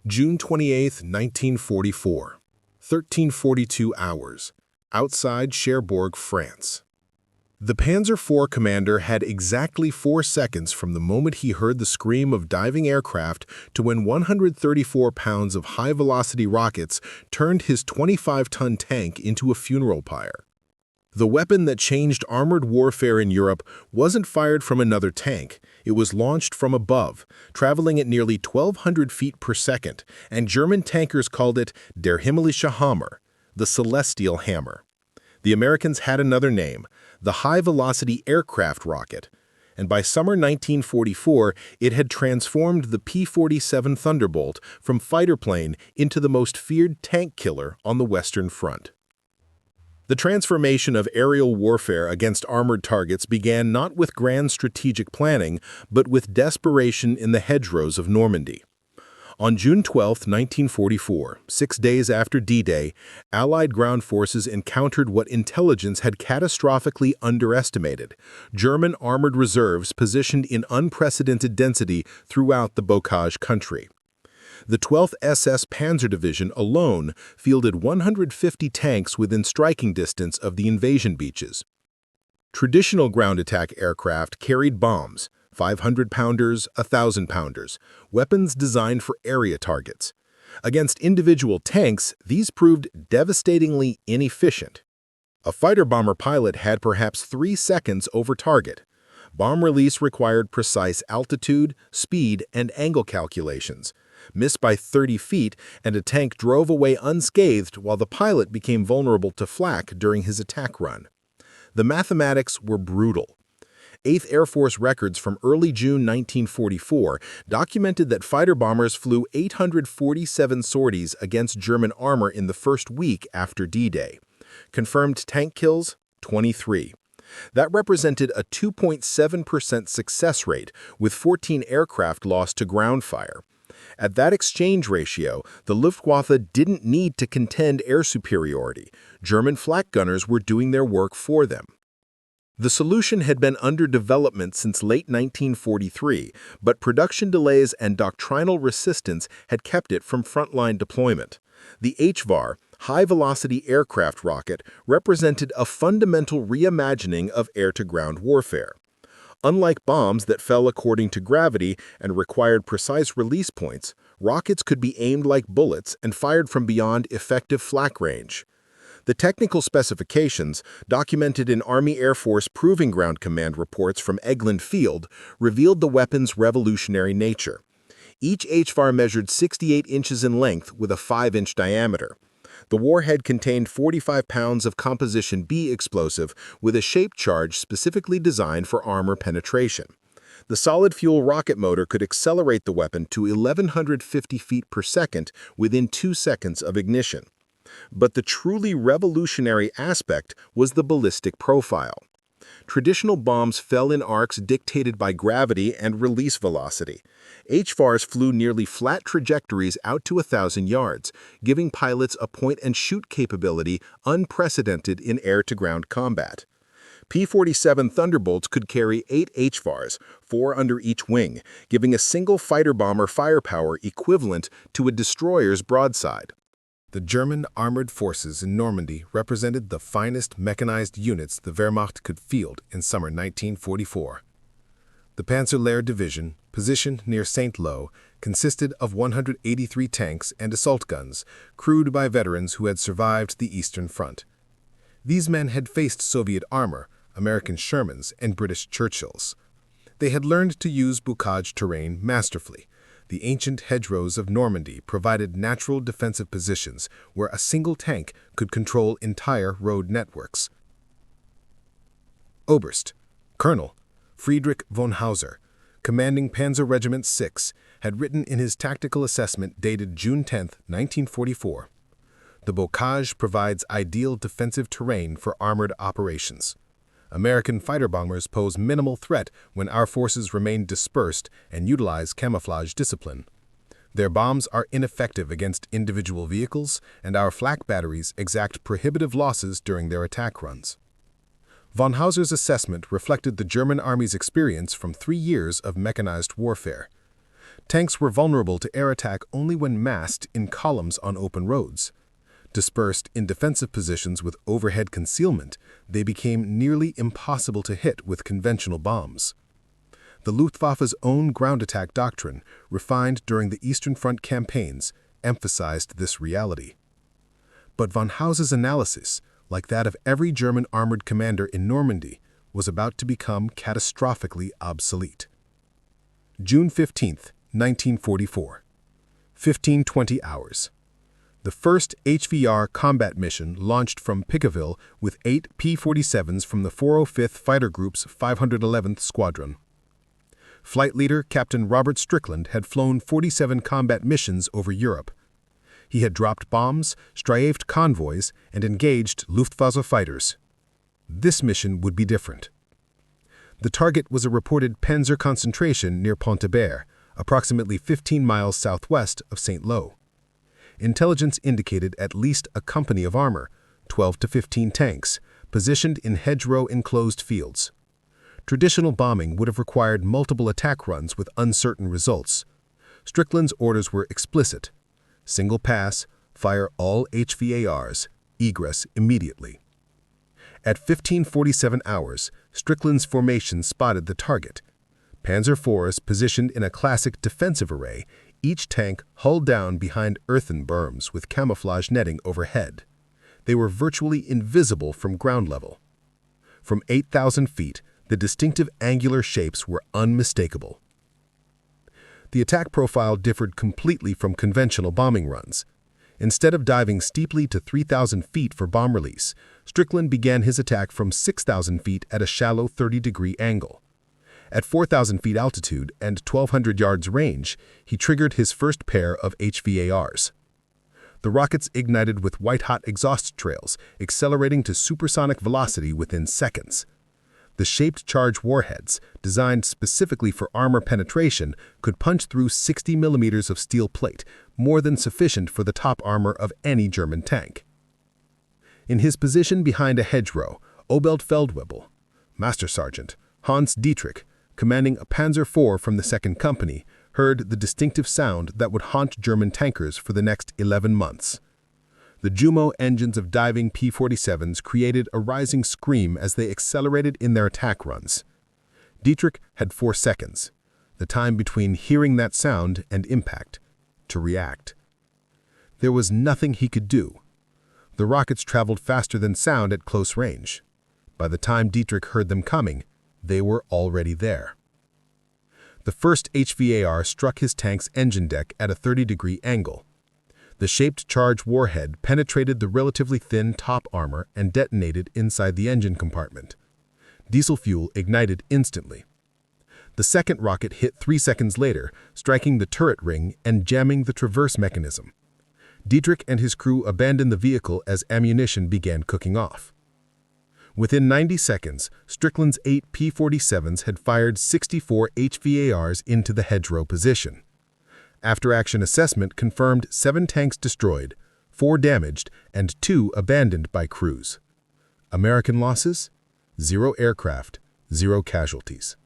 June 28, 1944. 13:42 hours. Outside Cherbourg, France. The Panzer IV commander had exactly 4 seconds from the moment he heard the scream of diving aircraft to when 134 pounds of high-velocity rockets turned his 25-ton tank into a funeral pyre. The weapon that changed armored warfare in Europe wasn't fired from another tank. It was launched from above, traveling at nearly 1,200 feet per second, and German tankers called it der Himmlische Hammer, the Celestial Hammer. The Americans had another name, the high-velocity aircraft rocket, and by summer 1944, it had transformed the P-47 Thunderbolt from fighter plane into the most feared tank killer on the Western Front. The transformation of aerial warfare against armored targets began not with grand strategic planning, but with desperation in the hedgerows of Normandy. On June 12, 1944, 6 days after D-Day, Allied ground forces encountered what intelligence had catastrophically underestimated: German armored reserves positioned in unprecedented density throughout the Bocage country. The 12th SS Panzer Division alone fielded 150 tanks within striking distance of the invasion beaches. Traditional ground attack aircraft carried bombs, 500-pounders, 1,000-pounders, weapons designed for area targets. Against individual tanks, these proved devastatingly inefficient. A fighter-bomber pilot had perhaps 3 seconds over target. Bomb release required precise altitude, speed, and angle calculations. Missed by 30 feet, and a tank drove away unscathed while the pilot became vulnerable to flak during his attack run. The mathematics were brutal. 8th Air Force records from early June 1944 documented that fighter-bombers flew 847 sorties against German armor in the first week after D-Day. Confirmed tank kills, 23. That represented a 2.7% success rate, with 14 aircraft lost to ground fire. At that exchange ratio, the Luftwaffe didn't need to contend air superiority. German flak gunners were doing their work for them. The solution had been under development since late 1943, but production delays and doctrinal resistance had kept it from frontline deployment. The HVAR, high-velocity aircraft rocket, represented a fundamental reimagining of air-to-ground warfare. Unlike bombs that fell according to gravity and required precise release points, rockets could be aimed like bullets and fired from beyond effective flak range. The technical specifications, documented in Army Air Force Proving Ground Command reports from Eglin Field, revealed the weapon's revolutionary nature. Each HVAR measured 68 inches in length with a 5-inch diameter. The warhead contained 45 pounds of Composition B explosive with a shape charge specifically designed for armor penetration. The solid-fuel rocket motor could accelerate the weapon to 1,150 feet per second within 2 seconds of ignition. But the truly revolutionary aspect was the ballistic profile. Traditional bombs fell in arcs dictated by gravity and release velocity. HVARs flew nearly flat trajectories out to 1,000 yards, giving pilots a point-and-shoot capability unprecedented in air-to-ground combat. P-47 Thunderbolts could carry 8 HVARs, 4 under each wing, giving a single fighter-bomber firepower equivalent to a destroyer's broadside. The German armored forces in Normandy represented the finest mechanized units the Wehrmacht could field in summer 1944. The Panzer Division, positioned near Saint-Lô, consisted of 183 tanks and assault guns, crewed by veterans who had survived the Eastern Front. These men had faced Soviet armor, American Shermans, and British Churchills. They had learned to use Bocage terrain masterfully. The ancient hedgerows of Normandy provided natural defensive positions where a single tank could control entire road networks. Oberst, Colonel Friedrich von Hauser, commanding Panzer Regiment 6, had written in his tactical assessment dated June 10, 1944, "The Bocage provides ideal defensive terrain for armored operations. American fighter bombers pose minimal threat when our forces remain dispersed and utilize camouflage discipline. Their bombs are ineffective against individual vehicles, and our flak batteries exact prohibitive losses during their attack runs." Von Hauser's assessment reflected the German Army's experience from 3 years of mechanized warfare. Tanks were vulnerable to air attack only when massed in columns on open roads. Dispersed in defensive positions with overhead concealment, they became nearly impossible to hit with conventional bombs. The Luftwaffe's own ground attack doctrine, refined during the Eastern Front campaigns, emphasized this reality. But von Hause's analysis, like that of every German armored commander in Normandy, was about to become catastrophically obsolete. June 15, 1944. 15:20 hours. The first HVR combat mission launched from Pickaville with 8 P-47s from the 405th Fighter Group's 511th Squadron. Flight leader Captain Robert Strickland had flown 47 combat missions over Europe. He had dropped bombs, strafed convoys, and engaged Luftwaffe fighters. This mission would be different. The target was a reported Panzer concentration near Ponteber, approximately 15 miles southwest of St. Lo. Intelligence indicated at least a company of armor, 12 to 15 tanks, positioned in hedgerow-enclosed fields. Traditional bombing would have required multiple attack runs with uncertain results. Strickland's orders were explicit. Single pass, fire all HVARs, egress immediately. At 15:47 hours, Strickland's formation spotted the target. Panzer IVs positioned in a classic defensive array, each tank hull down behind earthen berms with camouflage netting overhead. They were virtually invisible from ground level. From 8,000 feet, the distinctive angular shapes were unmistakable. The attack profile differed completely from conventional bombing runs. Instead of diving steeply to 3,000 feet for bomb release, Strickland began his attack from 6,000 feet at a shallow 30-degree angle. At 4,000 feet altitude and 1,200 yards range, he triggered his first pair of HVARs. The rockets ignited with white-hot exhaust trails, accelerating to supersonic velocity within seconds. The shaped charge warheads, designed specifically for armor penetration, could punch through 60 millimeters of steel plate, more than sufficient for the top armor of any German tank. In his position behind a hedgerow, Oberfeldwebel, Master Sergeant Hans Dietrich, commanding a Panzer IV from the 2nd Company, heard the distinctive sound that would haunt German tankers for the next 11 months. The Jumo engines of diving P-47s created a rising scream as they accelerated in their attack runs. Dietrich had 4 seconds, the time between hearing that sound and impact, to react. There was nothing he could do. The rockets traveled faster than sound at close range. By the time Dietrich heard them coming, they were already there. The first HVAR struck his tank's engine deck at a 30-degree angle. The shaped charge warhead penetrated the relatively thin top armor and detonated inside the engine compartment. Diesel fuel ignited instantly. The second rocket hit 3 seconds later, striking the turret ring and jamming the traverse mechanism. Dietrich and his crew abandoned the vehicle as ammunition began cooking off. Within 90 seconds, Strickland's 8 P-47s had fired 64 HVARs into the hedgerow position. After-action assessment confirmed 7 tanks destroyed, 4 damaged, and 2 abandoned by crews. American losses? 0 aircraft, 0 casualties.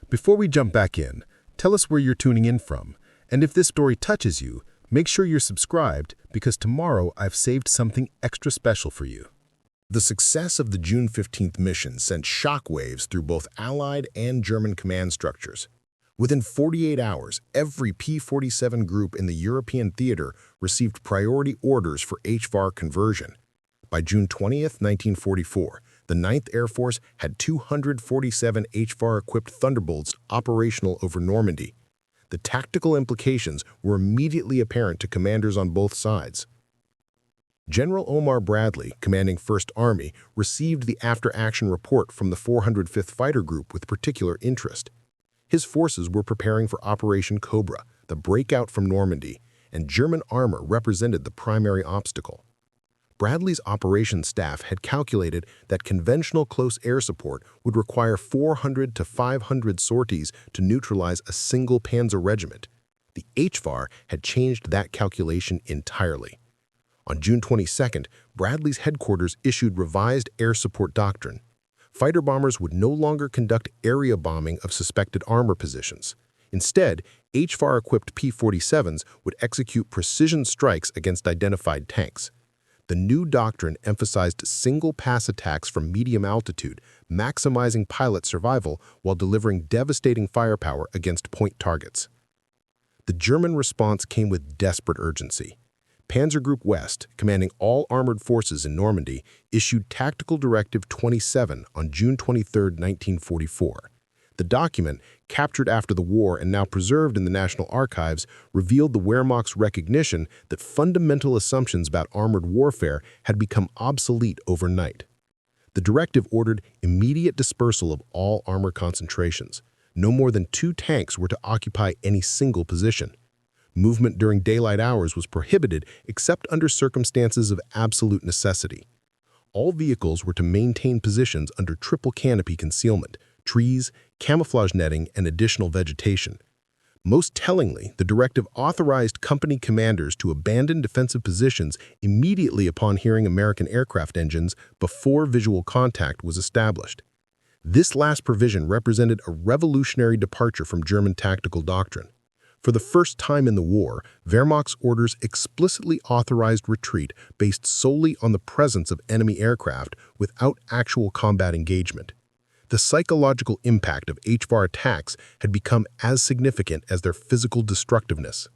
Before we jump back in, tell us where you're tuning in from, and if this story touches you, make sure you're subscribed because tomorrow I've saved something extra special for you. The success of the June 15th mission sent shockwaves through both Allied and German command structures. Within 48 hours, every P-47 group in the European theater received priority orders for HVAR conversion. By June 20th, 1944, the 9th Air Force had 247 HVAR-equipped Thunderbolts operational over Normandy. The tactical implications were immediately apparent to commanders on both sides. General Omar Bradley, commanding 1st Army, received the after-action report from the 405th Fighter Group with particular interest. His forces were preparing for Operation Cobra, the breakout from Normandy, and German armor represented the primary obstacle. Bradley's operations staff had calculated that conventional close air support would require 400 to 500 sorties to neutralize a single panzer regiment. The HVAR had changed that calculation entirely. On June 22nd, Bradley's headquarters issued revised air support doctrine. Fighter bombers would no longer conduct area bombing of suspected armor positions. Instead, HVAR-equipped P-47s would execute precision strikes against identified tanks. The new doctrine emphasized single-pass attacks from medium altitude, maximizing pilot survival while delivering devastating firepower against point targets. The German response came with desperate urgency. Panzer Group West, commanding all armored forces in Normandy, issued Tactical Directive 27 on June 23, 1944. The document, captured after the war and now preserved in the National Archives, revealed the Wehrmacht's recognition that fundamental assumptions about armored warfare had become obsolete overnight. The directive ordered immediate dispersal of all armor concentrations. No more than 2 tanks were to occupy any single position. Movement during daylight hours was prohibited except under circumstances of absolute necessity. All vehicles were to maintain positions under triple canopy concealment, trees, camouflage netting, and additional vegetation. Most tellingly, the directive authorized company commanders to abandon defensive positions immediately upon hearing American aircraft engines before visual contact was established. This last provision represented a revolutionary departure from German tactical doctrine. For the first time in the war, Wehrmacht's orders explicitly authorized retreat based solely on the presence of enemy aircraft without actual combat engagement. The psychological impact of HVAR attacks had become as significant as their physical destructiveness.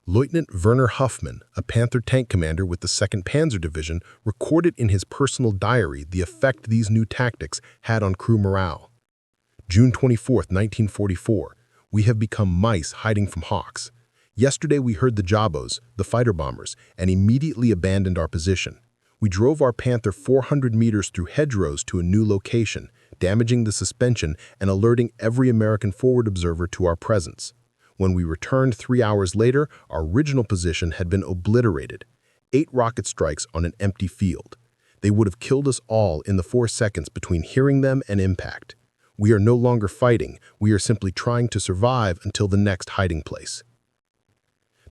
Lieutenant Werner Huffmann, a Panther tank commander with the 2nd Panzer Division, recorded in his personal diary the effect these new tactics had on crew morale. June 24, 1944. We have become mice hiding from hawks. Yesterday we heard the Jabos, the fighter bombers, and immediately abandoned our position. We drove our Panther 400 meters through hedgerows to a new location, damaging the suspension and alerting every American forward observer to our presence. When we returned 3 hours later, our original position had been obliterated. 8 rocket strikes on an empty field. They would have killed us all in the 4 seconds between hearing them and impact. We are no longer fighting, we are simply trying to survive until the next hiding place.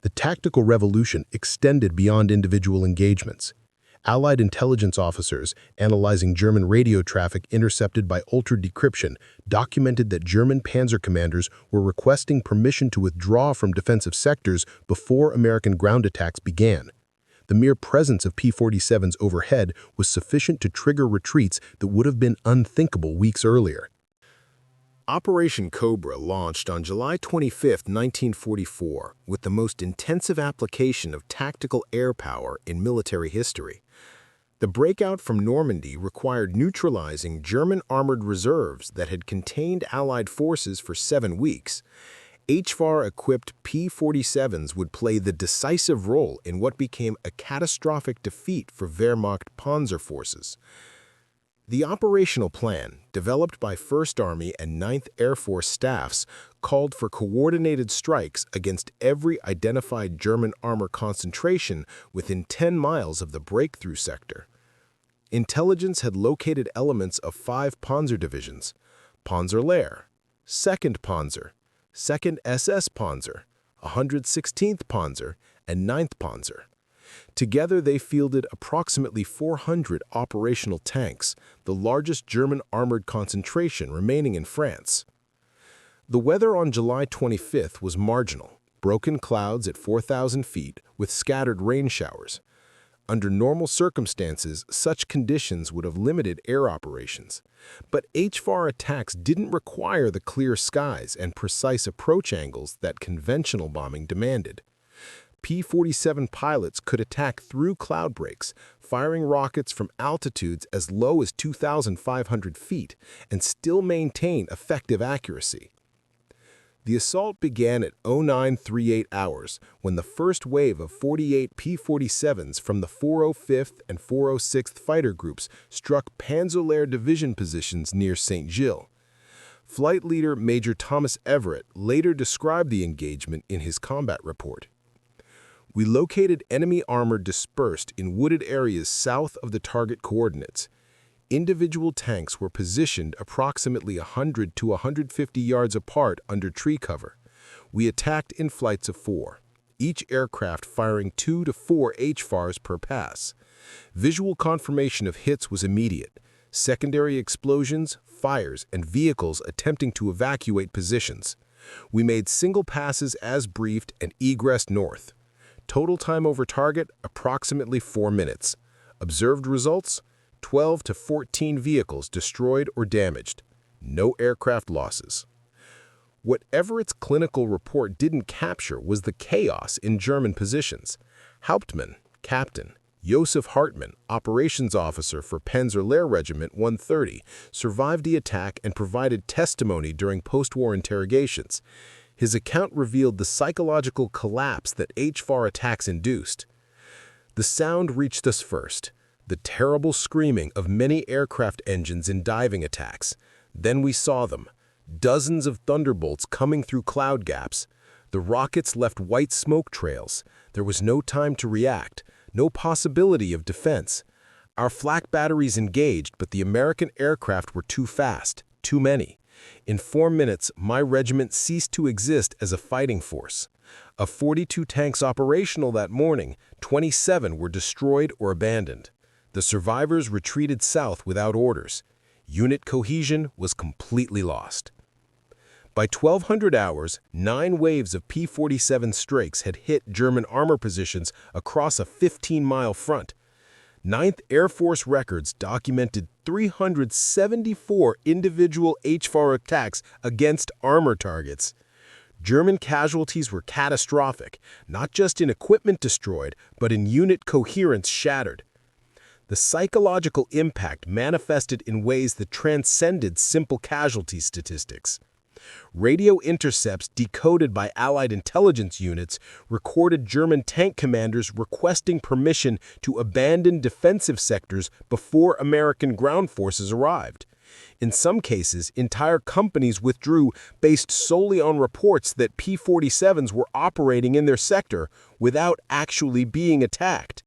The tactical revolution extended beyond individual engagements. Allied intelligence officers, analyzing German radio traffic intercepted by ultra-decryption, documented that German panzer commanders were requesting permission to withdraw from defensive sectors before American ground attacks began. The mere presence of P-47s overhead was sufficient to trigger retreats that would have been unthinkable weeks earlier. Operation Cobra launched on July 25, 1944, with the most intensive application of tactical air power in military history. The breakout from Normandy required neutralizing German armored reserves that had contained Allied forces for 7 weeks. HVAR-equipped P-47s would play the decisive role in what became a catastrophic defeat for Wehrmacht Panzer forces. The operational plan, developed by 1st Army and 9th Air Force staffs, called for coordinated strikes against every identified German armor concentration within 10 miles of the breakthrough sector. Intelligence had located elements of 5 Panzer divisions: Panzer Lehr, 2nd Panzer, 2nd SS Panzer, 116th Panzer, and 9th Panzer. Together, they fielded approximately 400 operational tanks, the largest German armored concentration remaining in France. The weather on July 25th was marginal, broken clouds at 4,000 feet with scattered rain showers. Under normal circumstances, such conditions would have limited air operations. But HVAR attacks didn't require the clear skies and precise approach angles that conventional bombing demanded. P-47 pilots could attack through cloud breaks, firing rockets from altitudes as low as 2,500 feet, and still maintain effective accuracy. The assault began at 0938 hours, when the first wave of 48 P-47s from the 405th and 406th Fighter Groups struck Panzer Division positions near St. Gilles. Flight leader Major Thomas Everett later described the engagement in his combat report. We located enemy armor dispersed in wooded areas south of the target coordinates. Individual tanks were positioned approximately 100 to 150 yards apart under tree cover. We attacked in flights of 4, each aircraft firing 2 to 4 HVARs per pass. Visual confirmation of hits was immediate. Secondary explosions, fires, and vehicles attempting to evacuate positions. We made single passes as briefed and egressed north. Total time over target, approximately 4 minutes. Observed results, 12 to 14 vehicles destroyed or damaged. No aircraft losses. Whatever its clinical report didn't capture was the chaos in German positions. Hauptmann, Captain, Josef Hartmann, operations officer for Panzer Regiment 130, survived the attack and provided testimony during post-war interrogations. His account revealed the psychological collapse that HVAR attacks induced. The sound reached us first, the terrible screaming of many aircraft engines in diving attacks. Then we saw them, dozens of Thunderbolts coming through cloud gaps. The rockets left white smoke trails. There was no time to react, no possibility of defense. Our flak batteries engaged, but the American aircraft were too fast, too many. In 4 minutes, my regiment ceased to exist as a fighting force. Of 42 tanks operational that morning, 27 were destroyed or abandoned. The survivors retreated south without orders. Unit cohesion was completely lost. By 1200 hours, 9 waves of P-47 Strakes had hit German armor positions across a 15-mile front. 9th Air Force records documented 374 individual HVAR attacks against armor targets. German casualties were catastrophic, not just in equipment destroyed, but in unit coherence shattered. The psychological impact manifested in ways that transcended simple casualty statistics. Radio intercepts decoded by Allied intelligence units recorded German tank commanders requesting permission to abandon defensive sectors before American ground forces arrived. In some cases, entire companies withdrew based solely on reports that P-47s were operating in their sector without actually being attacked.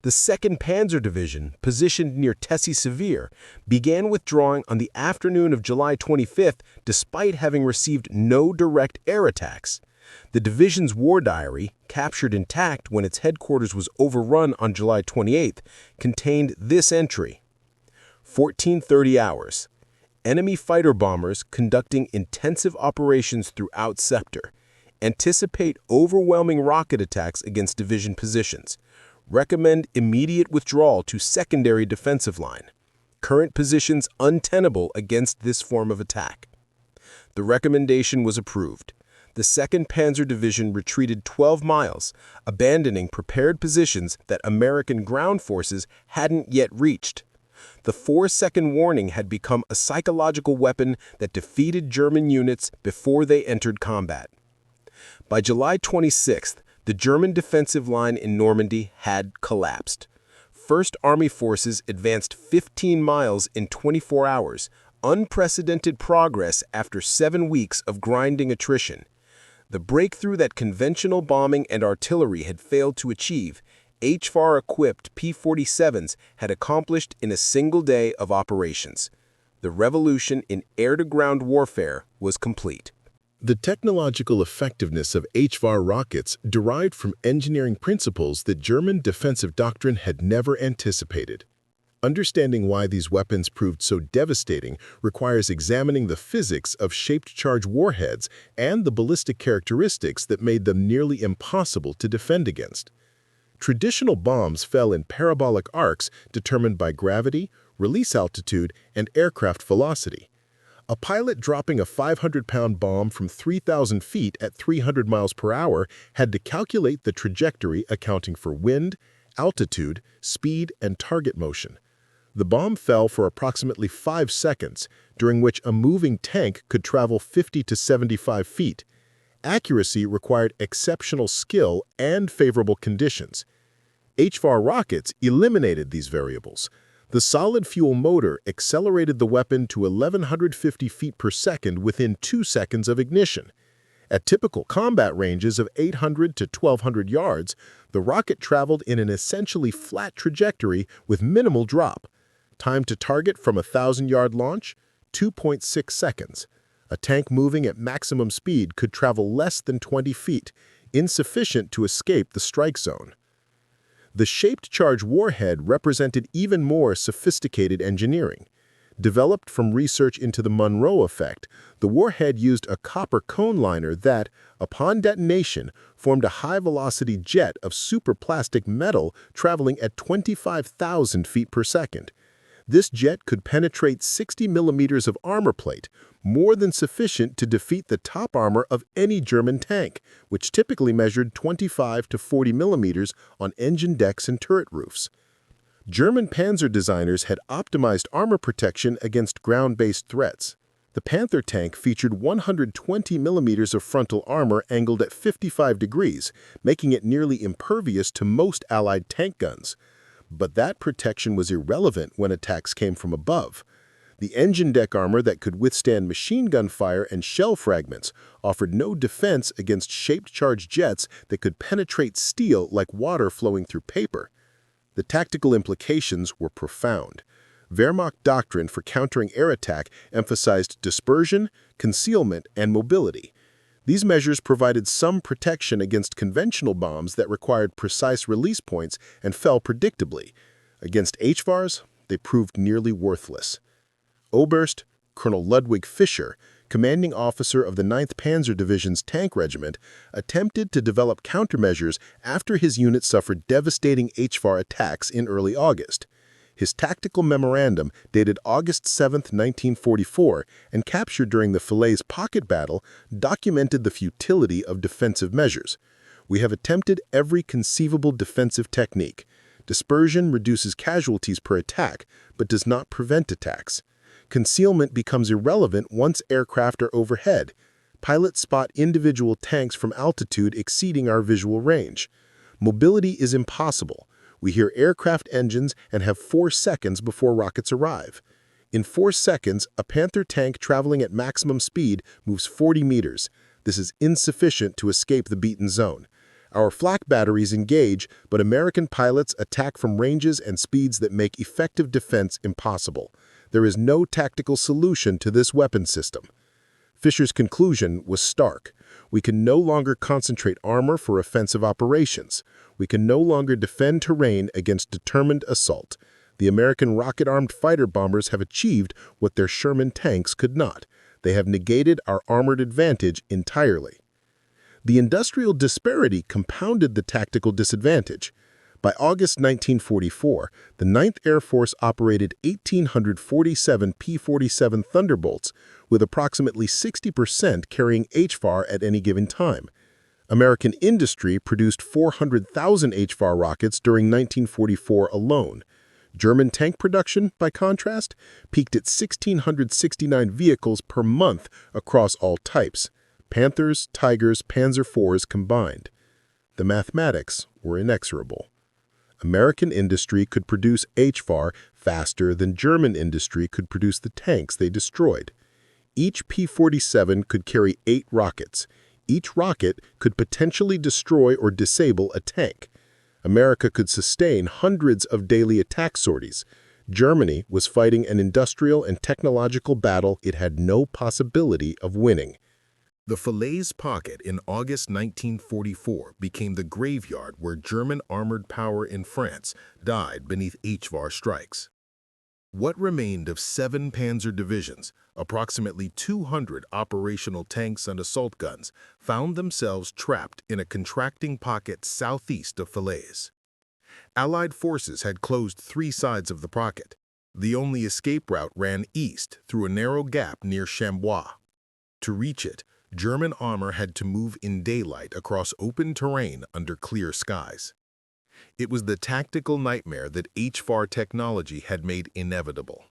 The 2nd Panzer Division, positioned near Tessie-Severe, began withdrawing on the afternoon of July 25th despite having received no direct air attacks. The division's war diary, captured intact when its headquarters was overrun on July 28th, contained this entry: 14:30 hours. Enemy fighter bombers conducting intensive operations throughout sector. Anticipate overwhelming rocket attacks against division positions. Recommend immediate withdrawal to secondary defensive line. Current positions untenable against this form of attack. The recommendation was approved. The 2nd Panzer Division retreated 12 miles, abandoning prepared positions that American ground forces hadn't yet reached. The 4-second warning had become a psychological weapon that defeated German units before they entered combat. By July 26th, the German defensive line in Normandy had collapsed. First Army forces advanced 15 miles in 24 hours, unprecedented progress after 7 weeks of grinding attrition. The breakthrough that conventional bombing and artillery had failed to achieve, HVAR-equipped P-47s had accomplished in a single day of operations. The revolution in air-to-ground warfare was complete. The technological effectiveness of HVAR rockets derived from engineering principles that German defensive doctrine had never anticipated. Understanding why these weapons proved so devastating requires examining the physics of shaped-charge warheads and the ballistic characteristics that made them nearly impossible to defend against. Traditional bombs fell in parabolic arcs determined by gravity, release altitude, and aircraft velocity. A pilot dropping a 500-pound bomb from 3,000 feet at 300 miles per hour had to calculate the trajectory accounting for wind, altitude, speed, and target motion. The bomb fell for approximately 5 seconds, during which a moving tank could travel 50 to 75 feet. Accuracy required exceptional skill and favorable conditions. HVAR rockets eliminated these variables. The solid-fuel motor accelerated the weapon to 1,150 feet per second within 2 seconds of ignition. At typical combat ranges of 800 to 1,200 yards, the rocket traveled in an essentially flat trajectory with minimal drop. Time to target from a 1,000-yard launch, 2.6 seconds. A tank moving at maximum speed could travel less than 20 feet, insufficient to escape the strike zone. The shaped-charge warhead represented even more sophisticated engineering. Developed from research into the Monroe effect, the warhead used a copper cone liner that, upon detonation, formed a high-velocity jet of superplastic metal traveling at 25,000 feet per second. This jet could penetrate 60 millimeters of armor plate, more than sufficient to defeat the top armor of any German tank, which typically measured 25 to 40 millimeters on engine decks and turret roofs. German Panzer designers had optimized armor protection against ground-based threats. The Panther tank featured 120 millimeters of frontal armor angled at 55 degrees, making it nearly impervious to most Allied tank guns. But that protection was irrelevant when attacks came from above. The engine deck armor that could withstand machine gun fire and shell fragments offered no defense against shaped-charged jets that could penetrate steel like water flowing through paper. The tactical implications were profound. Wehrmacht doctrine for countering air attack emphasized dispersion, concealment, and mobility. These measures provided some protection against conventional bombs that required precise release points and fell predictably. Against HVARs, they proved nearly worthless. Oberst Colonel Ludwig Fischer, commanding officer of the 9th Panzer Division's tank regiment, attempted to develop countermeasures after his unit suffered devastating HVAR attacks in early August. His tactical memorandum, dated August 7, 1944, and captured during the Falaise pocket battle, documented the futility of defensive measures. We have attempted every conceivable defensive technique. Dispersion reduces casualties per attack, but does not prevent attacks. Concealment becomes irrelevant once aircraft are overhead. Pilots spot individual tanks from altitude exceeding our visual range. Mobility is impossible. We hear aircraft engines and have 4 seconds before rockets arrive. In 4 seconds, a Panther tank traveling at maximum speed moves 40 meters. This is insufficient to escape the beaten zone. Our flak batteries engage, but American pilots attack from ranges and speeds that make effective defense impossible. There is no tactical solution to this weapon system. Fischer's conclusion was stark. We can no longer concentrate armor for offensive operations. We can no longer defend terrain against determined assault. The American rocket-armed fighter bombers have achieved what their Sherman tanks could not. They have negated our armored advantage entirely. The industrial disparity compounded the tactical disadvantage. By August 1944, the 9th Air Force operated 1,847 P-47 Thunderbolts, with approximately 60% carrying HVAR at any given time. American industry produced 400,000 HVAR rockets during 1944 alone. German tank production, by contrast, peaked at 1,669 vehicles per month across all types, Panthers, Tigers, Panzer IVs combined. The mathematics were inexorable. American industry could produce HVAR faster than German industry could produce the tanks they destroyed. Each P-47 could carry 8 rockets. Each rocket could potentially destroy or disable a tank. America could sustain hundreds of daily attack sorties. Germany was fighting an industrial and technological battle it had no possibility of winning. The Falaise pocket in August 1944 became the graveyard where German armored power in France died beneath HVAR strikes. What remained of 7 Panzer divisions, approximately 200 operational tanks and assault guns, found themselves trapped in a contracting pocket southeast of Falaise. Allied forces had closed 3 sides of the pocket. The only escape route ran east through a narrow gap near Chambois. To reach it, German armor had to move in daylight across open terrain under clear skies. It was the tactical nightmare that HVAR technology had made inevitable.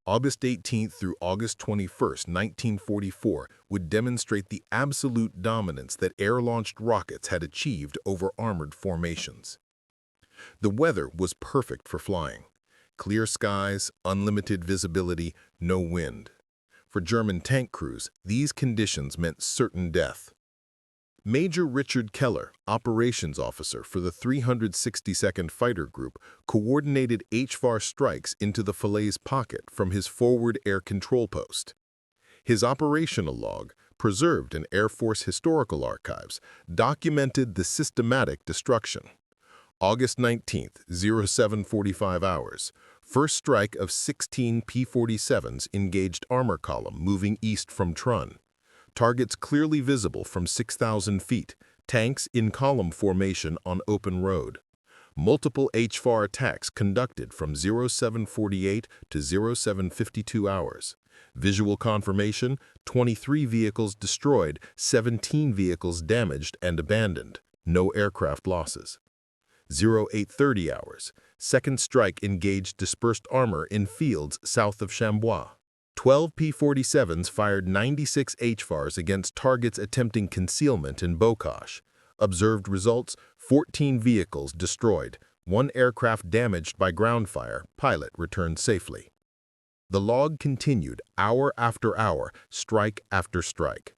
August 18 through August 21, 1944 would demonstrate the absolute dominance that air-launched rockets had achieved over armored formations. The weather was perfect for flying. Clear skies, unlimited visibility, no wind. For German tank crews, these conditions meant certain death. Major Richard Keller, operations officer for the 362nd Fighter Group, coordinated HVAR strikes into the Falaise pocket from his forward air control post. His operational log, preserved in Air Force historical archives, documented the systematic destruction. August 19, 0745 hours, First strike of 16 P-47s engaged armor column moving east from Trun. Targets clearly visible from 6,000 feet, tanks in column formation on open road. Multiple HVAR attacks conducted from 0748 to 0752 hours. Visual confirmation, 23 vehicles destroyed, 17 vehicles damaged and abandoned. No aircraft losses. 0830 hours. Second strike engaged dispersed armor in fields south of Chambois. 12 P-47s fired 96 HVARs against targets attempting concealment in Bocage. Observed results, 14 vehicles destroyed, 1 aircraft damaged by ground fire, pilot returned safely. The log continued hour after hour, strike after strike.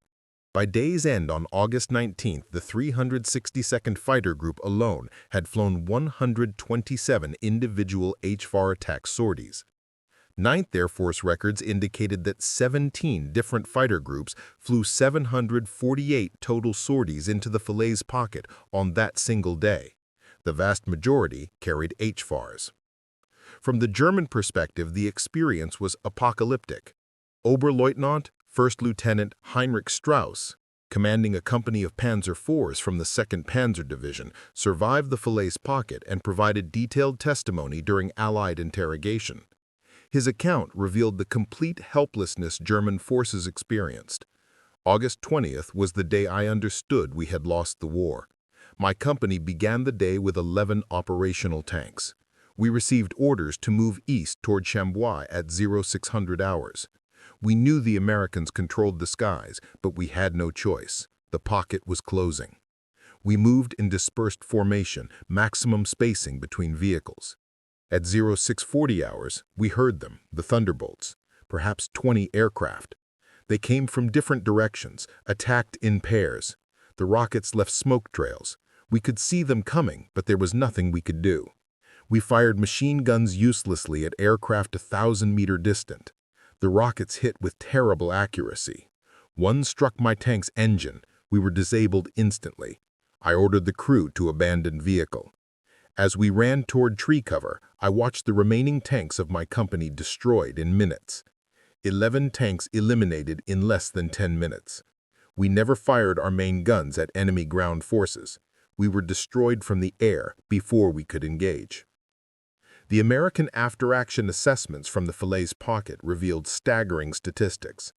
By day's end on August 19th, the 362nd Fighter Group alone had flown 127 individual HVAR attack sorties. 9th Air Force records indicated that 17 different fighter groups flew 748 total sorties into the Falaise pocket on that single day. The vast majority carried HVARs. From the German perspective, the experience was apocalyptic. Oberleutnant, First Lieutenant Heinrich Strauss, commanding a company of Panzer IVs from the 2nd Panzer Division, survived the Falaise pocket and provided detailed testimony during Allied interrogation. His account revealed the complete helplessness German forces experienced. August 20th was the day I understood we had lost the war. My company began the day with 11 operational tanks. We received orders to move east toward Chambois at 0600 hours. We knew the Americans controlled the skies, but we had no choice. The pocket was closing. We moved in dispersed formation, maximum spacing between vehicles. At 0640 hours, we heard them, the Thunderbolts, perhaps 20 aircraft. They came from different directions, attacked in pairs. The rockets left smoke trails. We could see them coming, but there was nothing we could do. We fired machine guns uselessly at aircraft 1,000-meter distant. The rockets hit with terrible accuracy. One struck my tank's engine. We were disabled instantly. I ordered the crew to abandon vehicle. As we ran toward tree cover, I watched the remaining tanks of my company destroyed in minutes. 11 tanks eliminated in less than 10 minutes. We never fired our main guns at enemy ground forces. We were destroyed from the air before we could engage. The American after-action assessments from the Falaise pocket revealed staggering statistics.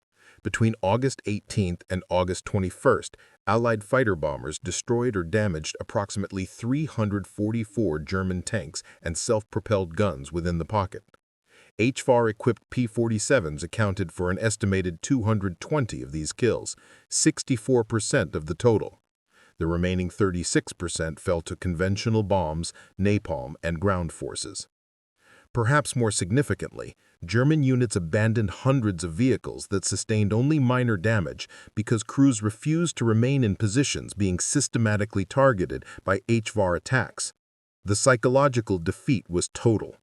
Between August 18th and August 21st, Allied fighter bombers destroyed or damaged approximately 344 German tanks and self-propelled guns within the pocket. HVAR-equipped P-47s accounted for an estimated 220 of these kills, 64% of the total. The remaining 36% fell to conventional bombs, napalm, and ground forces. Perhaps more significantly, German units abandoned hundreds of vehicles that sustained only minor damage because crews refused to remain in positions being systematically targeted by HVAR attacks. The psychological defeat was total.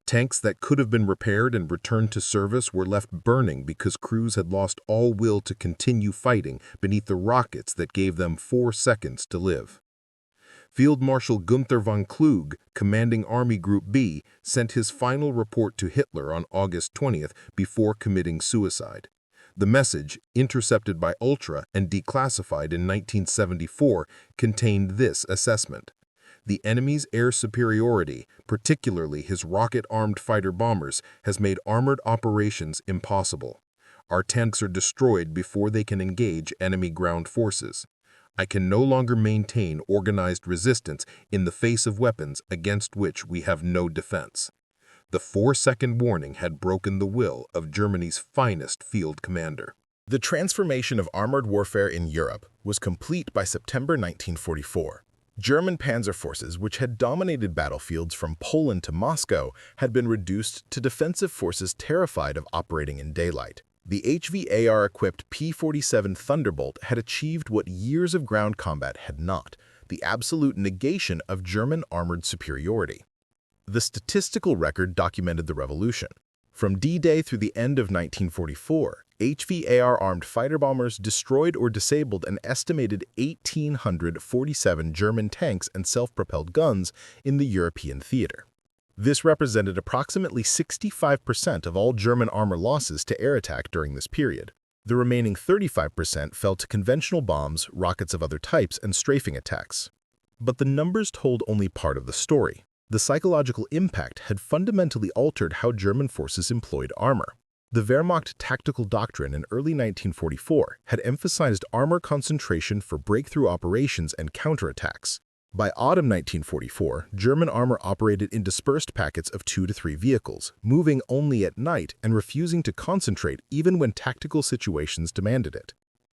Tanks that could have been repaired and returned to service were left burning because crews had lost all will to continue fighting beneath the rockets that gave them 4 seconds to live. Field Marshal Gunther von Kluge, commanding Army Group B, sent his final report to Hitler on August 20th before committing suicide. The message, intercepted by Ultra and declassified in 1974, contained this assessment. The enemy's air superiority, particularly his rocket-armed fighter bombers, has made armored operations impossible. Our tanks are destroyed before they can engage enemy ground forces. I can no longer maintain organized resistance in the face of weapons against which we have no defense. The 4-second warning had broken the will of Germany's finest field commander. The transformation of armored warfare in Europe was complete by September 1944. German panzer forces, which had dominated battlefields from Poland to Moscow, had been reduced to defensive forces terrified of operating in daylight. The HVAR-equipped P-47 Thunderbolt had achieved what years of ground combat had not, the absolute negation of German armored superiority. The statistical record documented the revolution. From D-Day through the end of 1944, HVAR-armed fighter bombers destroyed or disabled an estimated 1,847 German tanks and self-propelled guns in the European theater. This represented approximately 65% of all German armor losses to air attack during this period. The remaining 35% fell to conventional bombs, rockets of other types, and strafing attacks. But the numbers told only part of the story. The psychological impact had fundamentally altered how German forces employed armor. The Wehrmacht tactical doctrine in early 1944 had emphasized armor concentration for breakthrough operations and counterattacks. By autumn 1944, German armor operated in dispersed packets of 2 to 3 vehicles, moving only at night and refusing to concentrate even when tactical situations demanded it.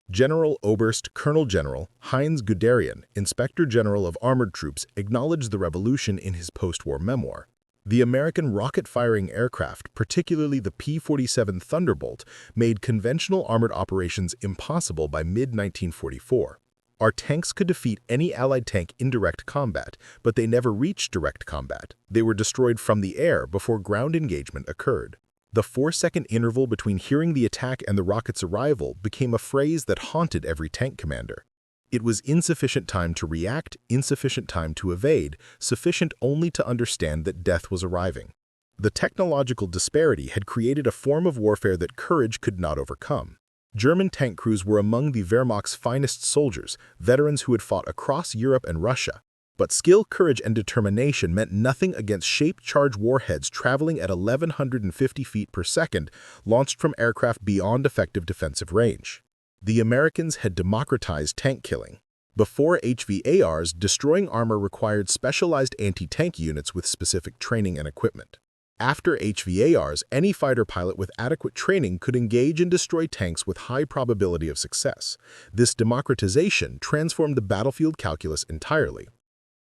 General Oberst Colonel General Heinz Guderian, Inspector General of Armored Troops, acknowledged the revolution in his post-war memoir. The American rocket-firing aircraft, particularly the P-47 Thunderbolt, made conventional armored operations impossible by mid-1944. Our tanks could defeat any Allied tank in direct combat, but they never reached direct combat. They were destroyed from the air before ground engagement occurred. The 4-second interval between hearing the attack and the rocket's arrival became a phrase that haunted every tank commander. It was insufficient time to react, insufficient time to evade, sufficient only to understand that death was arriving. The technological disparity had created a form of warfare that courage could not overcome. German tank crews were among the Wehrmacht's finest soldiers, veterans who had fought across Europe and Russia. But skill, courage, and determination meant nothing against shape-charged warheads traveling at 1,150 feet per second, launched from aircraft beyond effective defensive range. The Americans had democratized tank killing. Before HVARs, destroying armor required specialized anti-tank units with specific training and equipment. After HVARs, any fighter pilot with adequate training could engage and destroy tanks with high probability of success. This democratization transformed the battlefield calculus entirely.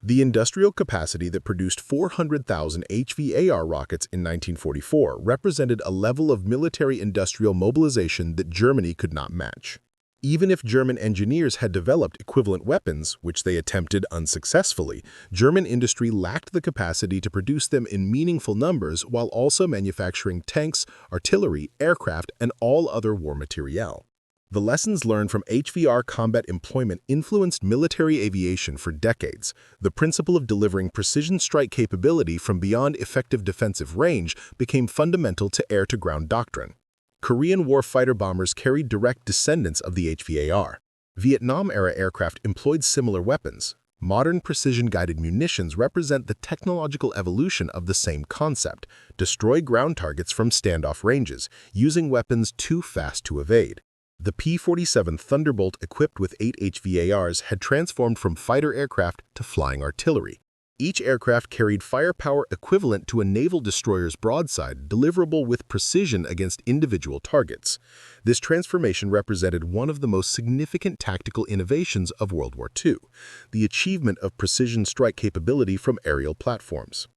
The industrial capacity that produced 400,000 HVAR rockets in 1944 represented a level of military-industrial mobilization that Germany could not match. Even if German engineers had developed equivalent weapons, which they attempted unsuccessfully, German industry lacked the capacity to produce them in meaningful numbers while also manufacturing tanks, artillery, aircraft, and all other war materiel. The lessons learned from HVR combat employment influenced military aviation for decades. The principle of delivering precision strike capability from beyond effective defensive range became fundamental to air-to-ground doctrine. Korean War fighter bombers carried direct descendants of the HVAR. Vietnam-era aircraft employed similar weapons. Modern precision-guided munitions represent the technological evolution of the same concept: destroy ground targets from standoff ranges, using weapons too fast to evade. The P-47 Thunderbolt, equipped with 8 HVARs, had transformed from fighter aircraft to flying artillery. Each aircraft carried firepower equivalent to a naval destroyer's broadside, deliverable with precision against individual targets. This transformation represented one of the most significant tactical innovations of World War II, the achievement of precision strike capability from aerial platforms.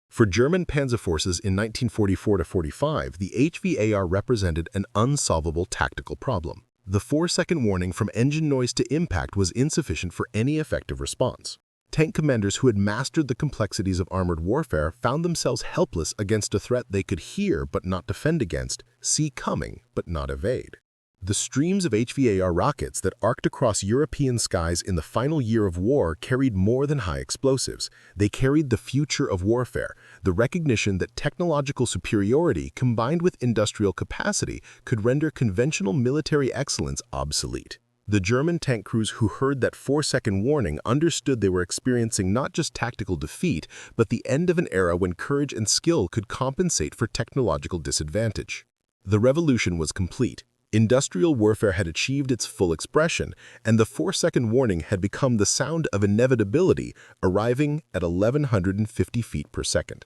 For German panzer forces in 1944–45, the HVAR represented an unsolvable tactical problem. The 4-second warning from engine noise to impact was insufficient for any effective response. Tank commanders who had mastered the complexities of armored warfare found themselves helpless against a threat they could hear but not defend against, see coming but not evade. The streams of HVAR rockets that arced across European skies in the final year of war carried more than high explosives. They carried the future of warfare, the recognition that technological superiority combined with industrial capacity could render conventional military excellence obsolete. The German tank crews who heard that 4-second warning understood they were experiencing not just tactical defeat, but the end of an era when courage and skill could compensate for technological disadvantage. The revolution was complete. Industrial warfare had achieved its full expression, and the 4-second warning had become the sound of inevitability, arriving at 1,150 feet per second.